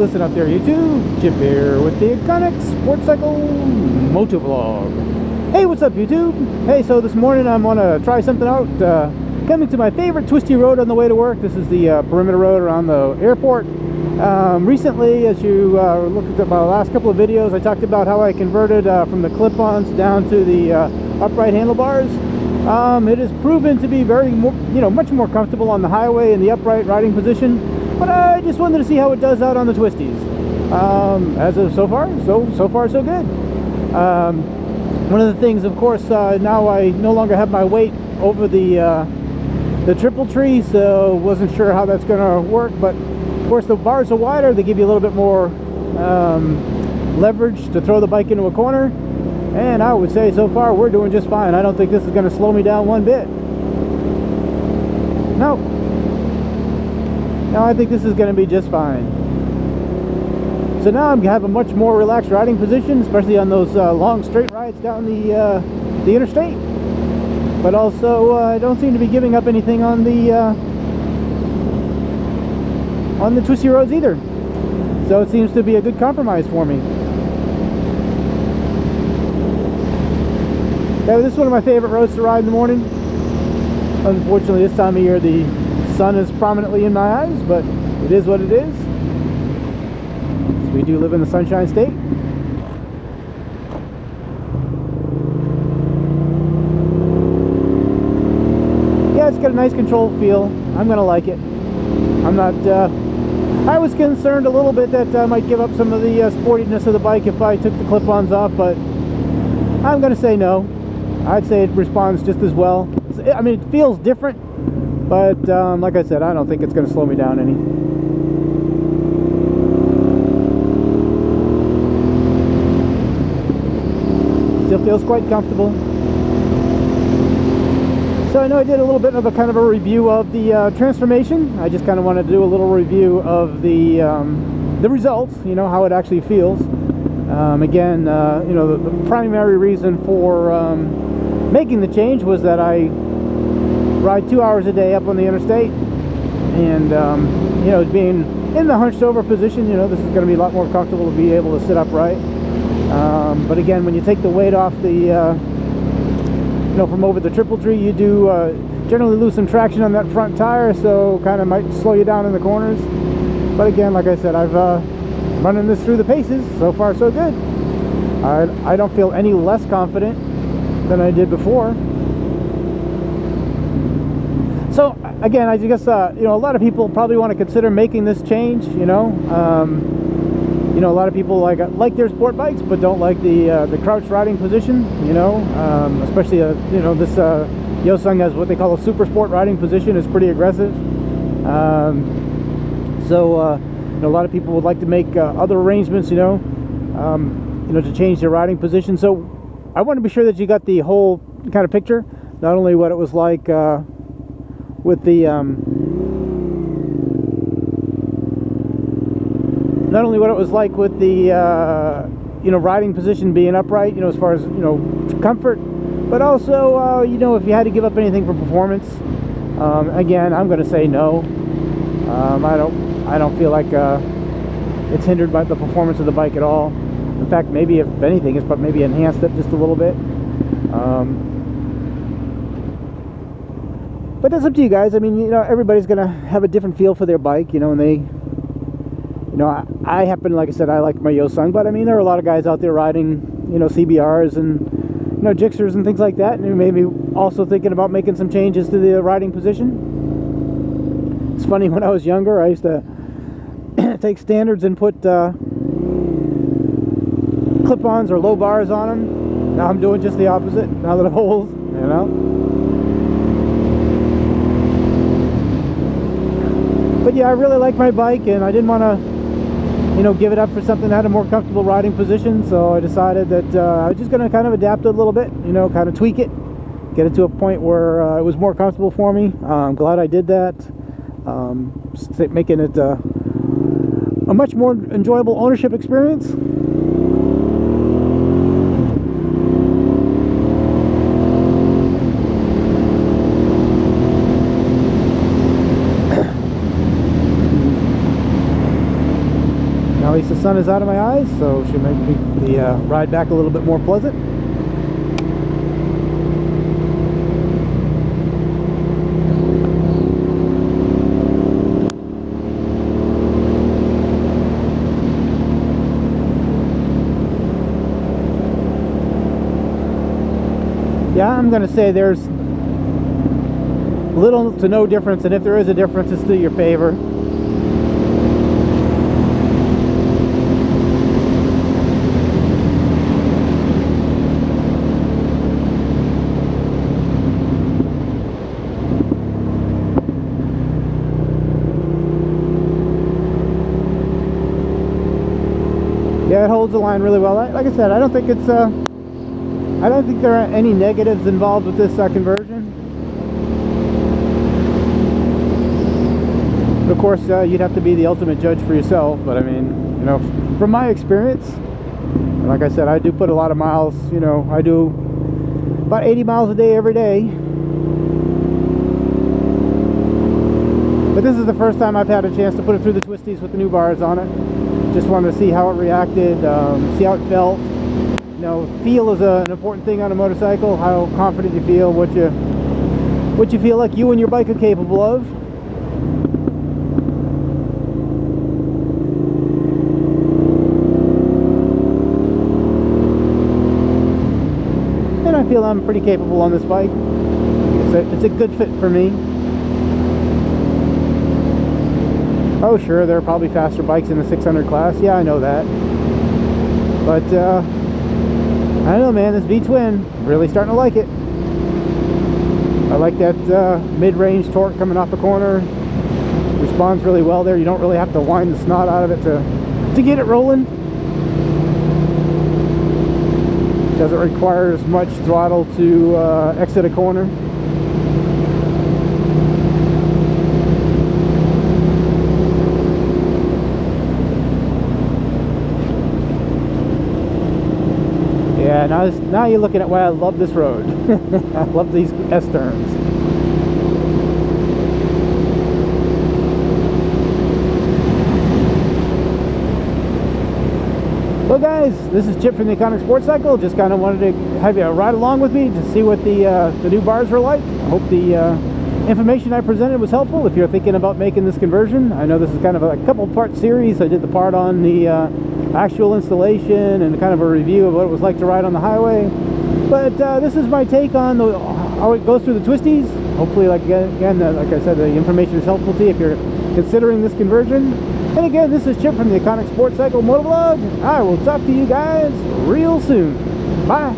listen up there, YouTube. Chip here with the Iconic Sports Cycle Motovlog. Hey, what's up, YouTube? Hey, so this morning I'm gonna try something out. Coming to my favorite twisty road on the way to work. This is the perimeter road around the airport. Recently, as you looked at my last couple of videos, I talked about how I converted from the clip-ons down to the upright handlebars. It has proven to be very, much more comfortable on the highway in the upright riding position. But I just wanted to see how it does out on the twisties. As of so far so good. One of the things, of course, now I no longer have my weight over the triple tree, so wasn't sure how that's going to work. But of course, the bars are wider; they give you a little bit more leverage to throw the bike into a corner. And I would say so far we're doing just fine. I don't think this is going to slow me down one bit. No, I think this is going to be just fine. So now I have a much more relaxed riding position, especially on those long straight rides down the interstate. But also, I don't seem to be giving up anything on the twisty roads either. So it seems to be a good compromise for me. Yeah, this is one of my favorite roads to ride in the morning. Unfortunately, this time of year the sun is prominently in my eyes, but it is what it is. So we do live in the Sunshine State. Yeah, it's got a nice controlled feel. I'm gonna like it. I'm not I was concerned a little bit that I might give up some of the sportiness of the bike if I took the clip-ons off, but I'm gonna say no. I'd say it responds just as well. I mean, it feels different, but like I said, I don't think it's going to slow me down any. Still feels quite comfortable. So I know I did a little bit of a kind of a review of the transformation. I just kind of wanted to do a little review of the results, how it actually feels. Again, the primary reason for making the change was that I ride 2 hours a day up on the interstate, and being in the hunched over position, this is going to be a lot more comfortable to be able to sit upright. But again, when you take the weight off the from over the triple tree, you do generally lose some traction on that front tire, so kind of might slow you down in the corners. But again, like I said, I've running this through the paces. So far so good. I don't feel any less confident than I did before. So again, I guess a lot of people probably want to consider making this change. A lot of people like their sport bikes, but don't like the crouch riding position. Especially this Yosung has what they call a super sport riding position. It's pretty aggressive. So a lot of people would like to make other arrangements, to change their riding position. So I want to be sure that you got the whole kind of picture, not only what it was like with the riding position being upright, as far as comfort, but also if you had to give up anything for performance. Again, I'm going to say no. I don't feel like it's hindered by the performance of the bike at all. In fact, maybe if anything, it's maybe enhanced it just a little bit. But that's up to you guys. I mean, everybody's gonna have a different feel for their bike, and they, I happen, like I said, I like my Yosung, but I mean, there are a lot of guys out there riding, CBRs and, Gixxers and things like that, and maybe also thinking about making some changes to the riding position. It's funny, when I was younger, I used to take standards and put clip-ons or low bars on them. Now I'm doing just the opposite, now that I'm old, But yeah, I really like my bike, and I didn't want to, give it up for something that had a more comfortable riding position. So I decided that I was just going to kind of adapt it a little bit, kind of tweak it, get it to a point where it was more comfortable for me. I'm glad I did that, making it a much more enjoyable ownership experience. least the sun is out of my eyes, so should make the ride back a little bit more pleasant. Yeah, I'm going to say there's little to no difference, and if there is a difference, it's to your favor. Yeah, it holds the line really well. Like I said, I don't think it's I don't think there are any negatives involved with this conversion. Of course, you'd have to be the ultimate judge for yourself, but I mean, you know, from my experience, like I said, I do put a lot of miles, you know, I do about 80 miles a day every day. But this is the first time I've had a chance to put it through the twisties with the new bars on it. Just wanted to see how it reacted, see how it felt. You know, feel is an important thing on a motorcycle. How confident you feel, what you feel like you and your bike are capable of. And I feel I'm pretty capable on this bike. It's a good fit for me. Oh sure, there are probably faster bikes in the 600 class. Yeah, I know that. But I don't know, man, this V-twin, really starting to like it. I like that mid-range torque coming off the corner. Responds really well there. You don't really have to wind the snot out of it to get it rolling. Doesn't require as much throttle to exit a corner. Yeah, now you're looking at why I love this road. I love these S-turns. Well guys, this is Chip from the Iconic Sports Cycle. Just kind of wanted to have you ride along with me to see what the new bars are like. I hope the information I presented was helpful if you're thinking about making this conversion. I know this is kind of a couple-part series. I did the part on the actual installation and kind of a review of what it was like to ride on the highway. But this is my take on how it goes through the twisties. Hopefully, like I said, the information is helpful to you if you're considering this conversion. And again, this is Chip from the Iconic Sports Cycle Motovlog. I will talk to you guys real soon. Bye.